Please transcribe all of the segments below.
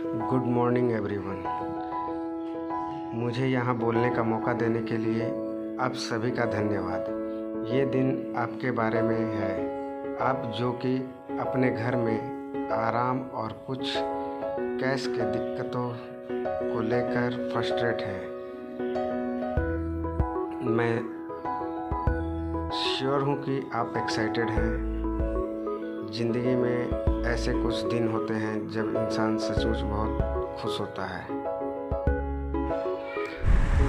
Good morning everyone. मुझे यहाँ बोलने का मौका देने के लिए आप सभी का धन्यवाद। ये दिन आपके बारे में है, आप जो कि अपने घर में आराम और कुछ कैश के दिक्कतों को लेकर फ्रस्ट्रेट हैं। मैं श्योर हूँ कि आप एक्साइटेड हैं। ज़िंदगी में ऐसे कुछ दिन होते हैं जब इंसान सचमुच बहुत खुश होता है।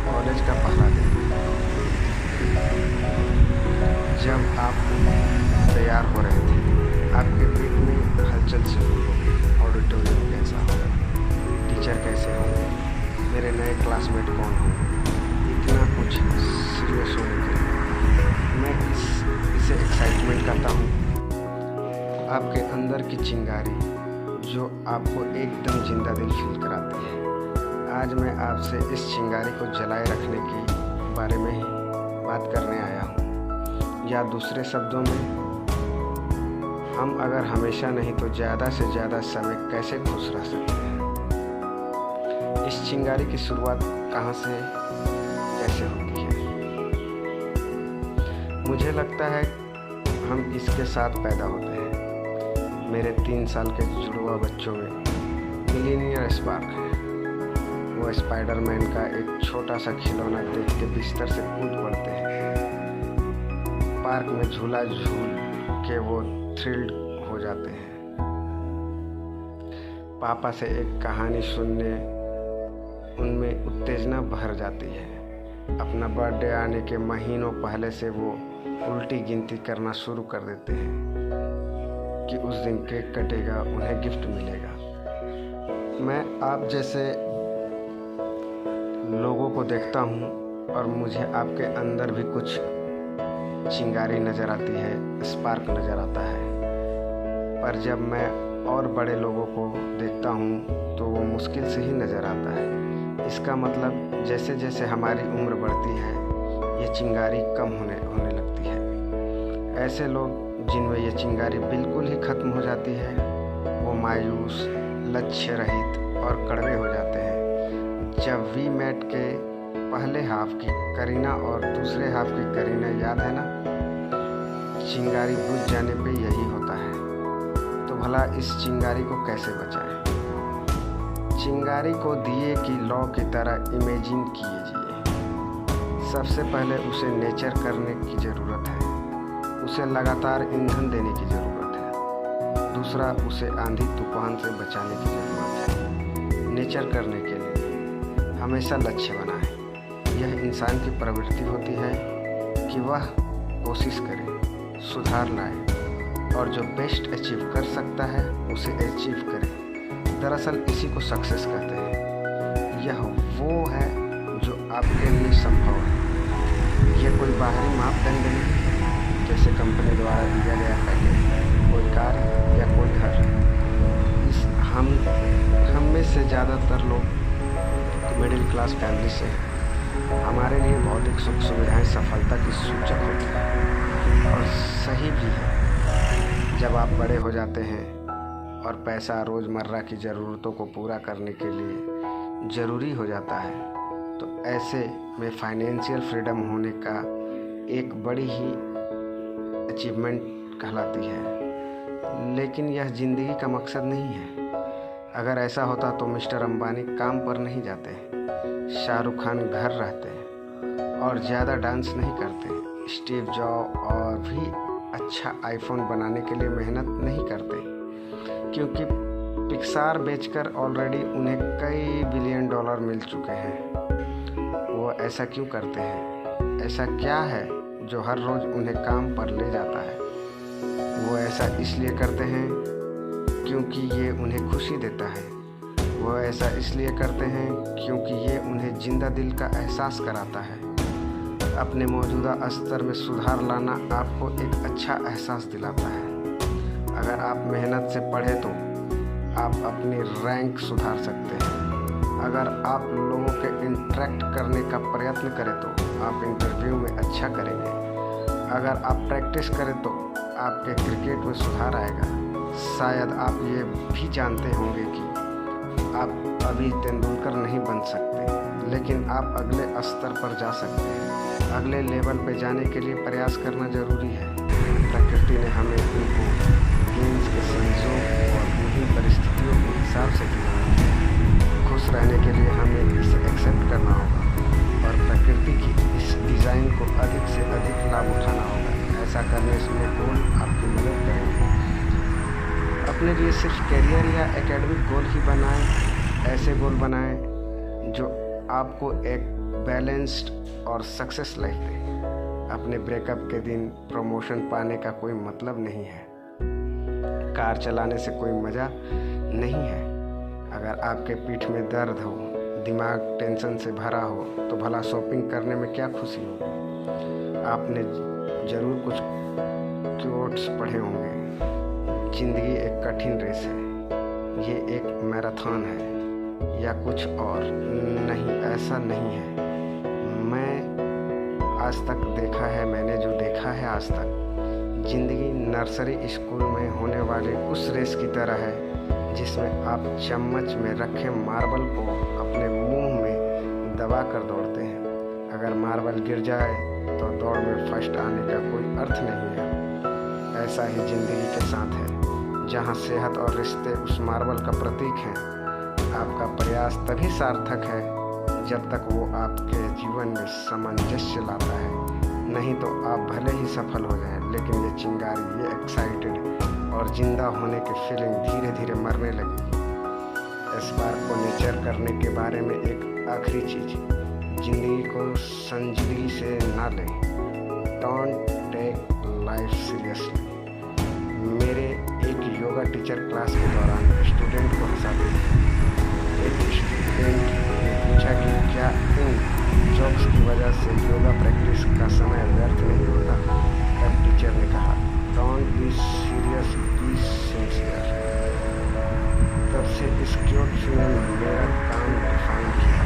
कॉलेज का पहला दिन, जब आप तैयार हो रहे थे, आपके पेट में हलचल शुरू हो गई। ऑडिटोरियम कैसा होगा, टीचर कैसे होंगे, मेरे नए क्लासमेट कौन होंगे, इतना कुछ सीरियस होने के लिए मैं इसे एक्साइटमेंट कहता हूँ। आपके अंदर की चिंगारी जो आपको एकदम जिंदा दिल फील कराती है। आज मैं आपसे इस चिंगारी को जलाए रखने के बारे में ही बात करने आया हूँ, या दूसरे शब्दों में, हम अगर हमेशा नहीं तो ज़्यादा से ज़्यादा समय कैसे खुश रह सकते हैं। इस चिंगारी की शुरुआत कहाँ से कैसे होती है? मुझे लगता है हम इसके साथ पैदा होते हैं। मेरे 3 साल के जुड़वा बच्चों में मिलीनियर स्पार्क है। वो स्पाइडरमैन का एक छोटा सा खिलौना देख के बिस्तर से कूद पड़ते हैं। पार्क में झूला झूल के वो थ्रिल्ड हो जाते हैं। पापा से एक कहानी सुनने उनमें उत्तेजना भर जाती है। अपना बर्थडे आने के महीनों पहले से वो उल्टी गिनती करना शुरू कर देते हैं कि उस दिन केक कटेगा, उन्हें गिफ्ट मिलेगा। मैं आप जैसे लोगों को देखता हूँ और मुझे आपके अंदर भी कुछ चिंगारी नज़र आती है, स्पार्क नज़र आता है। पर जब मैं और बड़े लोगों को देखता हूँ तो वो मुश्किल से ही नज़र आता है। इसका मतलब जैसे जैसे हमारी उम्र बढ़ती है ये चिंगारी कम होने लगती है। ऐसे लोग जिनमें ये चिंगारी बिल्कुल ही खत्म हो जाती है, वो मायूस, लक्ष्य रहित और कड़वे हो जाते हैं। जब वी मेट के पहले हाफ की करीना और दूसरे हाफ की करीना याद है ना? चिंगारी बुझ जाने पे यही होता है। तो भला इस चिंगारी को कैसे बचाएं? चिंगारी को दिए की लौ की तरह इमेजिन कीजिए। सबसे पहले उसे नेचर करने की ज़रूरत है, उसे लगातार ईंधन देने की ज़रूरत है। दूसरा, उसे आंधी तूफान से बचाने की ज़रूरत है। नेचर करने के लिए हमेशा लक्ष्य बनाएं। यह इंसान की प्रवृत्ति होती है कि वह कोशिश करे, सुधार लाए और जो बेस्ट अचीव कर सकता है उसे अचीव करे। दरअसल इसी को सक्सेस कहते हैं। यह वो है जो आपके लिए संभव है। यह कोई बाहरी मापदंड नहीं, जैसे कंपनी द्वारा दिया गया पैकेज, कोई कार या कोई घर। हम में से ज़्यादातर लोग मिडिल क्लास फैमिली से हैं। हमारे लिए भौतिक सुख सुविधाएं सफलता की सूचक होती हैं और सही भी है। जब आप बड़े हो जाते हैं और पैसा रोज़मर्रा की ज़रूरतों को पूरा करने के लिए ज़रूरी हो जाता है, तो ऐसे में फाइनेंशियल फ्रीडम होने का एक बड़ी ही अचीवमेंट कहलाती है। लेकिन यह ज़िंदगी का मकसद नहीं है। अगर ऐसा होता तो मिस्टर अंबानी काम पर नहीं जाते, शाहरुख खान घर रहते और ज़्यादा डांस नहीं करते, स्टीव जॉब और भी अच्छा आईफोन बनाने के लिए मेहनत नहीं करते, क्योंकि पिक्सार बेचकर ऑलरेडी उन्हें कई बिलियन डॉलर मिल चुके हैं। वो ऐसा क्यों करते हैं? ऐसा क्या है जो हर रोज़ उन्हें काम पर ले जाता है? वो ऐसा इसलिए करते हैं क्योंकि ये उन्हें खुशी देता है। वो ऐसा इसलिए करते हैं क्योंकि ये उन्हें जिंदा दिल का एहसास कराता है। अपने मौजूदा स्तर में सुधार लाना आपको एक अच्छा एहसास दिलाता है। अगर आप मेहनत से पढ़ें तो आप अपनी रैंक सुधार सकते हैं। अगर आप लोगों के इंटरेक्ट करने का प्रयत्न करें तो आप इंटरव्यू में अच्छा करेंगे। अगर आप प्रैक्टिस करें तो आपके क्रिकेट में सुधार आएगा। शायद आप ये भी जानते होंगे कि आप अभी तेंदुलकर नहीं बन सकते, लेकिन आप अगले स्तर पर जा सकते हैं। अगले लेवल पे जाने के लिए प्रयास करना जरूरी है। प्रकृति ने हमें उनको गेम्स के संजोग और विभिन्न परिस्थितियों के हिसाब से दिया है। खुश रहने के लिए हमें इसे एक्सेप्ट करना होगा और प्रकृति की इस डिज़ाइन को अधिक से अधिक लाभ उठाना होगा। ऐसा करने से गोल आपकी मदद करेंगे। अपने लिए सिर्फ करियर या एकेडमिक गोल ही बनाएं। ऐसे गोल बनाएं जो आपको एक बैलेंस्ड और सक्सेस लाइफ दे। अपने ब्रेकअप के दिन प्रमोशन पाने का कोई मतलब नहीं है। कार चलाने से कोई मज़ा नहीं है। अगर आपके पीठ में दर्द हो, दिमाग टेंशन से भरा हो, तो भला शॉपिंग करने में क्या खुशी होगी। आपने ज़रूर कुछ कोट्स पढ़े होंगे, जिंदगी एक कठिन रेस है, ये एक मैराथन है या कुछ और नहीं। ऐसा नहीं है। मैंने जो देखा है आज तक, जिंदगी नर्सरी स्कूल में होने वाले उस रेस की तरह है जिसमें आप चम्मच में रखे मार्बल को अपने मुंह में दबा कर दौड़ते हैं। अगर मार्बल गिर जाए तो दौड़ में फर्स्ट आने का कोई अर्थ नहीं है। ऐसा ही जिंदगी के साथ है, जहां सेहत और रिश्ते उस मार्बल का प्रतीक हैं। आपका प्रयास तभी सार्थक है जब तक वो आपके जीवन में सामंजस्य लाता है। नहीं तो आप भले ही सफल हो जाएं, लेकिन ये चिंगारी, ये एक्साइटेड और जिंदा होने की फीलिंग धीरे धीरे मरने लगेगी। इस बार को नेचर करने के बारे में एक आखिरी चीज़, जिंदगी को संजीदगी से ना लें। Don't take life seriously. मेरे एक योगा टीचर क्लास के दौरान स्टूडेंट को हंसाते थे। एक स्टूडेंट ने पूछा कि क्या इन जोक्स की वजह से योगा प्रैक्टिस का समय व्यर्थ नहीं होता। तब टीचर ने कहा, don't be serious, be sincere. तब से इस क्यूट ने मेरा काम डिफाइन किया।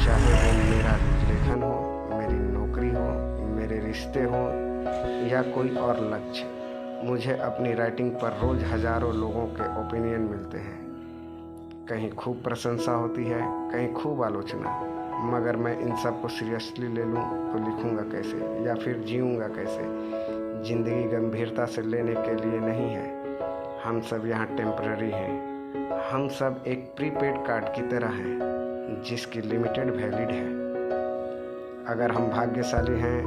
चाहे वो मेरा लेखन हो, मेरी नौकरी हो, मेरे रिश्ते हो या कोई और लक्ष्य, मुझे अपनी राइटिंग पर रोज़ हज़ारों लोगों के ओपिनियन मिलते हैं। कहीं खूब प्रशंसा होती है, कहीं खूब आलोचना। मगर मैं इन सब को सीरियसली ले लूँ तो लिखूँगा कैसे या फिर जीऊँगा कैसे। ज़िंदगी गंभीरता से लेने के लिए नहीं है। हम सब यहाँ टेम्पररी हैं। हम सब एक प्रीपेड कार्ड की तरह हैं जिसकी लिमिटेड वैलिड है। अगर हम भाग्यशाली हैं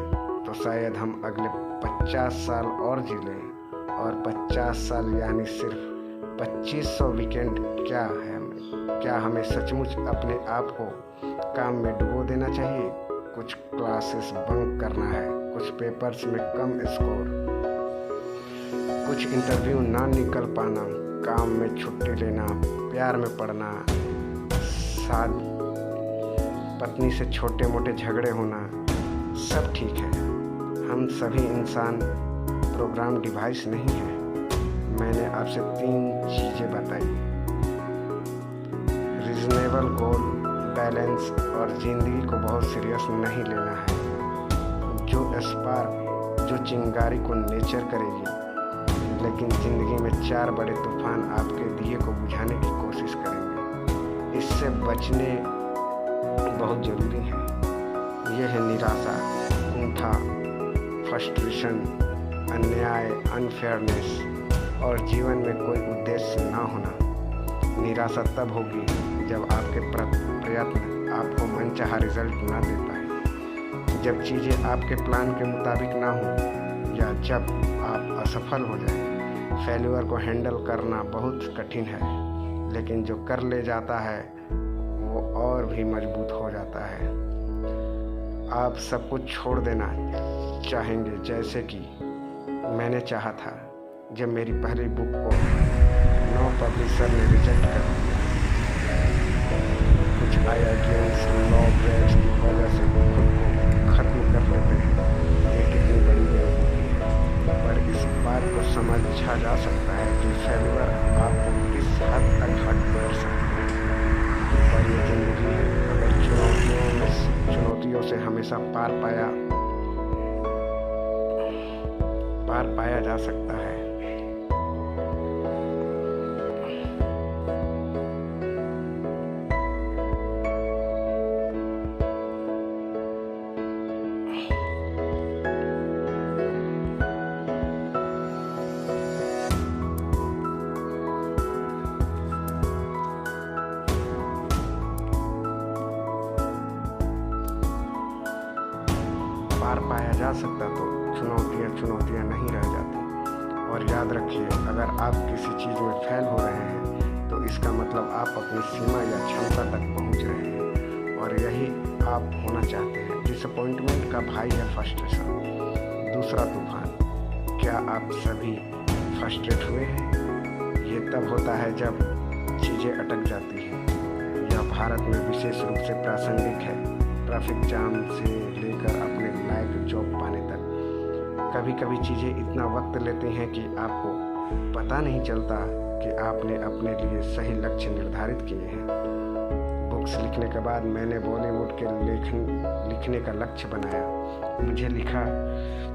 तो शायद हम अगले 50 साल और जी लें। और 50 साल यानी सिर्फ 2500 वीकेंड क्या हमें सचमुच अपने आप को काम में डुबो देना चाहिए? कुछ क्लासेस बंक करना है, कुछ पेपर्स में कम स्कोर, कुछ इंटरव्यू ना निकल पाना, काम में छुट्टी लेना, प्यार में पड़ना, साथ पत्नी से छोटे मोटे झगड़े होना, सब ठीक है। हम सभी इंसान प्रोग्राम डिवाइस नहीं है। मैंने आपसे 3 चीज़ें बताई, रीजनेबल गोल, बैलेंस और ज़िंदगी को बहुत सीरियस नहीं लेना है। जो स्पार्क, जो चिंगारी को नेचर करेगी, लेकिन ज़िंदगी में 4 बड़े तूफान आपके दिए को बुझाने की कोशिश करेंगे। इससे बचने बहुत ज़रूरी है। यह है निराशा, कुंठा, फ्रस्ट्रेशन, अन्याय, अनफेयरनेस और जीवन में कोई उद्देश्य ना होना। निराशा तब होगी जब आपके प्रयत्न आपको मनचाहा रिजल्ट ना दे पाए, जब चीज़ें आपके प्लान के मुताबिक ना हो या जब आप असफल हो जाए। फेल्यूर को हैंडल करना बहुत कठिन है, लेकिन जो कर ले जाता है वो और भी मजबूत हो जाता है। आप सब कुछ छोड़ देना चाहेंगे, जैसे कि मैंने चाहा था जब मेरी पहली बुक को नो पब्लिशर ने रिजेक्ट कर दिया। कुछ IITians लॉ ग्रेड्स की वजह से खुद को खत्म कर लेते हैं। ये कितनी बड़ी बेवकूफ़ी है। पर इस बात को समझा जा सकता है कि फेल्यूर आपको किस हद तक हट कर सकते हैं। पर ये जिंदगी है। अगर चुनौतियों से हमेशा पार पाया जा सकता है। जा सकता तो चुनौतियाँ नहीं रह जाती। और याद रखिए, अगर आप किसी चीज़ में फेल हो रहे हैं तो इसका मतलब आप अपनी सीमा या क्षमता तक पहुंच रहे हैं, और यही आप होना चाहते हैं। डिसअपॉइंटमेंट का भाई है फ्रस्ट्रेशन, दूसरा तूफान। क्या आप सभी फ्रस्ट्रेट हुए हैं? ये तब होता है जब चीज़ें अटक जाती हैं। यह भारत में विशेष रूप से प्रासंगिक है, ट्रैफिक जाम से लेकर अपने लायक जॉब पाने तक। कभी कभी चीज़ें इतना वक्त लेती हैं कि आपको पता नहीं चलता कि आपने अपने लिए सही लक्ष्य निर्धारित किए हैं। बुक्स लिखने के बाद मैंने बॉलीवुड के लिखने का लक्ष्य बनाया।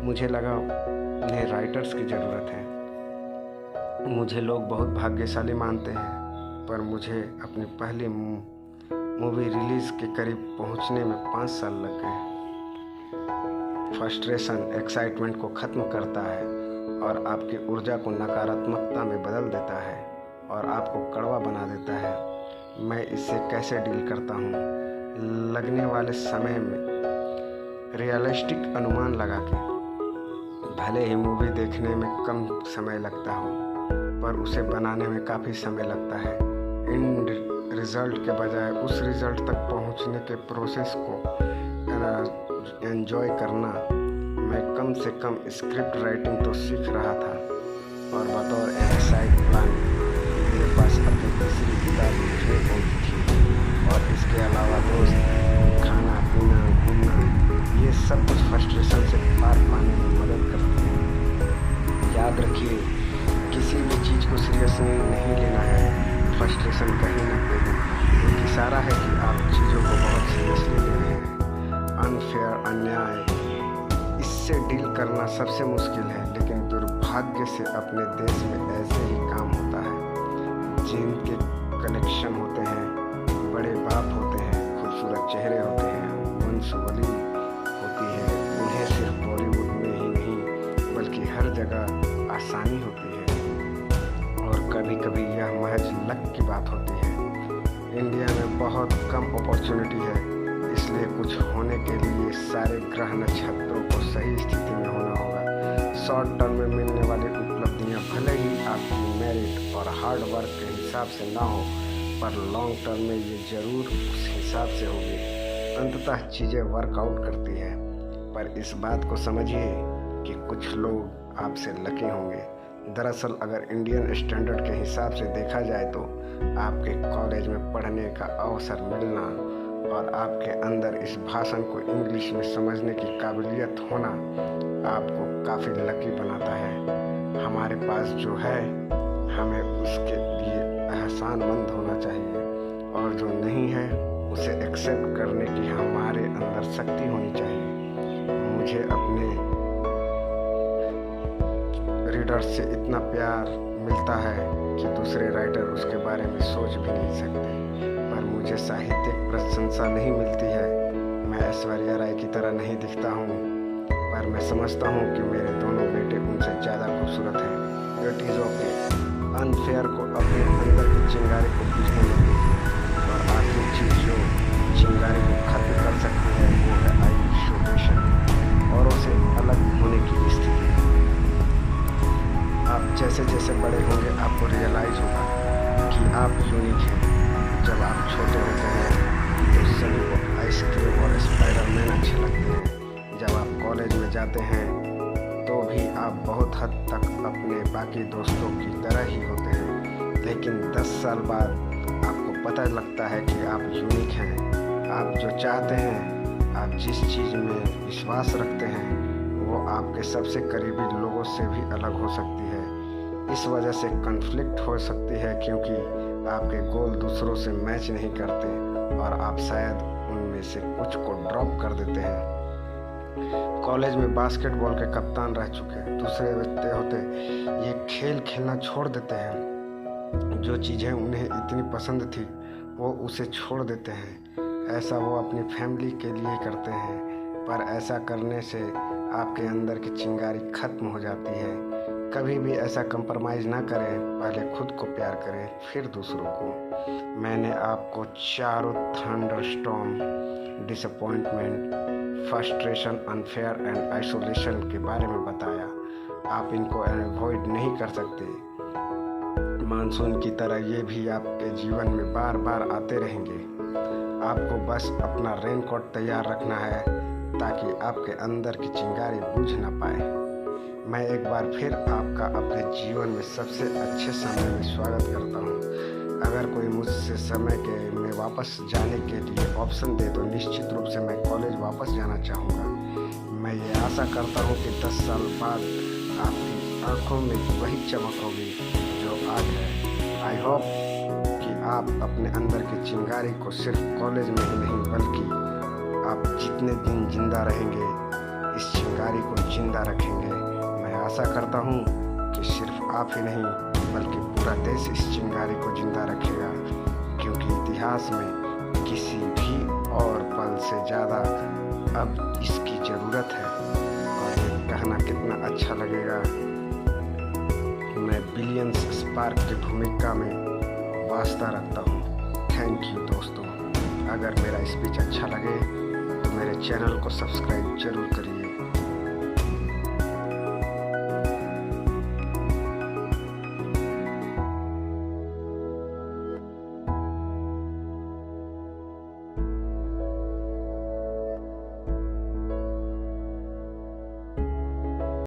मुझे लगा उन्हें राइटर्स की ज़रूरत है। मुझे लोग बहुत भाग्यशाली मानते हैं, पर मुझे अपनी पहली मूवी रिलीज़ के करीब पहुंचने में 5 साल लग गए। फ्रस्ट्रेशन एक्साइटमेंट को ख़त्म करता है और आपकी ऊर्जा को नकारात्मकता में बदल देता है और आपको कड़वा बना देता है। मैं इससे कैसे डील करता हूँ? लगने वाले समय में रियलिस्टिक अनुमान लगा के। भले ही मूवी देखने में कम समय लगता हो, पर उसे बनाने में काफ़ी समय लगता है। इन रिज़ल्ट के बजाय उस रिज़ल्ट तक पहुंचने के प्रोसेस को एंजॉय करना। मैं कम से कम स्क्रिप्ट राइटिंग तो सीख रहा था, और बतौर एक साइड प्लान मेरे पास अपनी तीसरी किताब लिखने को थी। और इसके अलावा दोस्त, खाना पीना, घूमना, ये सब कुछ फ्रस्ट्रेशन से पार पाने में मदद करते हैं। याद रखिए, किसी भी चीज़ को सीरियसली नहीं लेना है। फ्रस्ट्रेशन कहीं ना कहीं एक इशारा है कि आप चीज़ों को बहुत सीरियसली ले रहे हैं। अनफेयर, अन्याय, इससे डील करना सबसे मुश्किल है, लेकिन दुर्भाग्य से अपने देश में ऐसे ही काम होता है। जिनके कनेक्शन होते हैं, बड़े बाप होते हैं, खूबसूरत चेहरे होते हैं, वंशवली होती है, उन्हें सिर्फ बॉलीवुड में ही नहीं बल्कि हर जगह आसानी होती है। और कभी कभी यह महज लक की बात होती है। इंडिया में बहुत कम अपॉर्चुनिटी है, इसलिए कुछ होने के लिए सारे ग्रह नक्षत्रों को सही स्थिति में होना होगा। शॉर्ट टर्म में मिलने वाली उपलब्धियां भले ही आपकी मेरिट और हार्ड वर्क के हिसाब से ना हो, पर लॉन्ग टर्म में ये ज़रूर उस हिसाब से होगी। अंततः चीज़ें वर्कआउट करती है। पर इस बात को समझिए कि कुछ लोग आपसे लकी होंगे। दरअसल अगर इंडियन स्टैंडर्ड के हिसाब से देखा जाए तो आपके कॉलेज में पढ़ने का अवसर मिलना और आपके अंदर इस भाषण को इंग्लिश में समझने की काबिलियत होना आपको काफ़ी लकी बनाता है। हमारे पास जो है, हमें उसके लिए एहसानमंद होना चाहिए, और जो नहीं है उसे एक्सेप्ट करने की हमारे अंदर शक्ति होनी चाहिए। मुझे अपने रीडर से इतना प्यार मिलता है कि दूसरे राइटर उसके बारे में सोच भी नहीं सकते। पर मुझे साहित्यिक प्रशंसा नहीं मिलती है। मैं ऐश्वर्या राय की तरह नहीं दिखता हूँ, पर मैं समझता हूँ कि मेरे दोनों बेटे उनसे ज़्यादा खूबसूरत हैं। It is okay. अनफेयर को अपने अंदर की चिंगारी को बुझने लगी, और आखिरी चीज़ जो चिंगारी को खत्म कर सकती है वो है आइसोलेशन, औरों से अलग होने की स्थिति। आप जैसे जैसे बड़े होंगे आपको रियलाइज़ होगा कि आप यूनिक हैं। जब आप छोटे होते हैं तो सभी को आइसक्रीम और स्पाइडरमैन अच्छे लगते हैं। जब आप कॉलेज में जाते हैं तो भी आप बहुत हद तक अपने बाकी दोस्तों की तरह ही होते हैं, लेकिन 10 साल बाद आपको पता लगता है कि आप यूनिक हैं। आप जो चाहते हैं, आप जिस चीज़ में विश्वास रखते हैं, वो आपके सबसे करीबी लोगों से भी अलग हो सकती है। इस वजह से कॉन्फ्लिक्ट हो सकती है, क्योंकि आपके गोल दूसरों से मैच नहीं करते और आप शायद उनमें से कुछ को ड्रॉप कर देते हैं। कॉलेज में बास्केटबॉल के कप्तान रह चुके दूसरे बच्चे होते ये खेल खेलना छोड़ देते हैं। जो चीज़ें उन्हें इतनी पसंद थी वो उसे छोड़ देते हैं। ऐसा वो अपनी फैमिली के लिए करते हैं, पर ऐसा करने से आपके अंदर की चिंगारी खत्म हो जाती है। कभी भी ऐसा कंप्रोमाइज़ ना करें, पहले खुद को प्यार करें फिर दूसरों को। मैंने आपको चारों thunderstorm, disappointment, frustration, unfair and isolation के बारे में बताया। आप इनको अवॉइड नहीं कर सकते। मानसून की तरह ये भी आपके जीवन में बार बार आते रहेंगे। आपको बस अपना रेनकोट तैयार रखना है ताकि आपके अंदर की चिंगारी बुझ ना पाए। मैं एक बार फिर आपका अपने जीवन में सबसे अच्छे समय में स्वागत करता हूँ। अगर कोई मुझसे समय में वापस जाने के लिए ऑप्शन दे तो निश्चित रूप से मैं कॉलेज वापस जाना चाहूँगा। मैं ये आशा करता हूँ कि 10 साल बाद आपकी आंखों में वही चमक होगी जो आज है। आई होप कि आप अपने अंदर की चिंगारी को सिर्फ कॉलेज में ही नहीं बल्कि आप जितने दिन जिंदा रहेंगे इस चिंगारी को जिंदा रखेंगे। मैं आशा करता हूँ कि सिर्फ आप ही नहीं बल्कि पूरा देश इस चिंगारी को जिंदा रखेगा, क्योंकि इतिहास में किसी भी और पल से ज़्यादा अब इसकी ज़रूरत है। और ये कहना कितना अच्छा लगेगा, मैं बिलियंस स्पार्क की भूमिका में वास्ता रखता हूँ। थैंक यू दोस्तों। अगर मेरा स्पीच अच्छा लगे तो मेरे चैनल को सब्सक्राइब जरूर करिए।